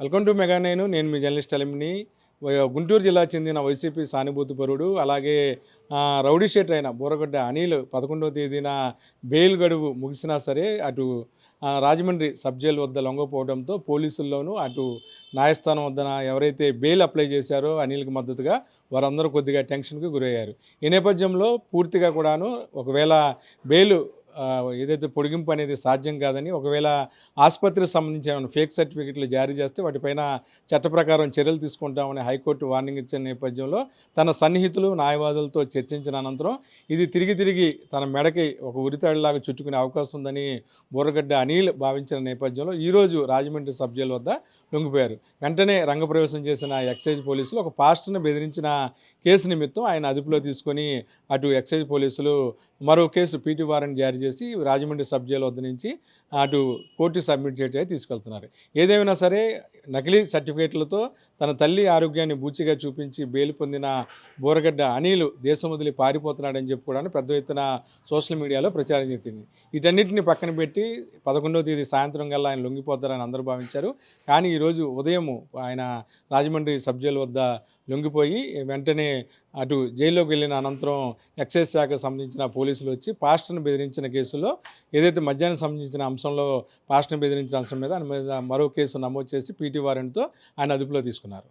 Welcome to mega నేను మీ journalist అలిమిని. Guntur జిల్లా చెందిన వైసీపీ సానుభూతిపరుడు, అలాగే రౌడీ షీటర్ అయిన బూరగడ్డ అనిల్ 11వ తేదీన బెయిల్ గడువు ముగిసినా సరే అటు రాజమండ్రి సబ్ జైలు వద్ద లొంగపోవడంతో పోలీసుల్లోనూ అటు న్యాయస్థానం వద్దన ఎవరైతే బెయిల్ అప్లై చేశారో అనిల్కి మద్దతుగా వారందరూ కొద్దిగా టెన్షన్కి గురయ్యారు. ఈ నేపథ్యంలో పూర్తిగా కూడాను ఒకవేళ బెయిల్ ఏదైతే పొడిగింపు అనేది సాధ్యం కాదని, ఒకవేళ ఆసుపత్రికి సంబంధించి ఏమైనా ఫేక్ సర్టిఫికెట్లు జారీ చేస్తే వాటిపైన చట్ట ప్రకారం చర్యలు తీసుకుంటామని హైకోర్టు వార్నింగ్ ఇచ్చిన నేపథ్యంలో తన సన్నిహితులు న్యాయవాదులతో చర్చించిన అనంతరం ఇది తిరిగి తన మెడకి ఒక ఉరితాడులాగా చుట్టుకునే అవకాశం ఉందని బూరగడ్డ అనిల్ భావించిన నేపథ్యంలో ఈరోజు రాజమండ్రి సబ్ జైలు వద్ద లొంగిపోయారు. వెంటనే రంగప్రవేశం చేసిన ఎక్సైజ్ పోలీసులు ఒక పాస్టర్ని బెదిరించిన కేసు నిమిత్తం ఆయన అదుపులో తీసుకొని అటు ఎక్సైజ్ పోలీసులు మరో కేసు పీటీ వారెంట్ జారీ చేసి రాజమండ్రి సబ్ జైలు వద్ద నుంచి అటు కోర్టు సబ్మిట్ చేయడానికి తీసుకెళ్తున్నారు. ఏదేమైనా సరే నకిలీ సర్టిఫికేట్లతో తన తల్లి ఆరోగ్యాన్ని బూచిగా చూపించి బెయిల్ పొందిన బూరగడ్డ అనిల్ దేశం వదిలి పారిపోతున్నాడని చెప్పి కూడా పెద్ద ఎత్తున సోషల్ మీడియాలో ప్రచారం చేసింది. వీటన్నిటిని పక్కన పెట్టి 11వ తేదీ సాయంత్రం కల్లా ఆయన లొంగిపోతారని అందరూ భావించారు. కానీ ఈరోజు ఉదయం ఆయన రాజమండ్రి సబ్ జైలు వద్ద లొంగిపోయి వెంటనే అటు జైల్లోకి వెళ్ళిన అనంతరం ఎక్సైజ్ శాఖకు సంబంధించిన పోలీసులు వచ్చి పాస్టర్ని బెదిరించిన కేసులో ఏదైతే మద్యానికి సంబంధించిన అంశంలో పాస్టర్ని బెదిరించిన అంశం మీద ఆయన మీద మరో కేసు నమోదు చేసి పీటీ వారెంట్తో ఆయన అదుపులో తీసుకున్నారు.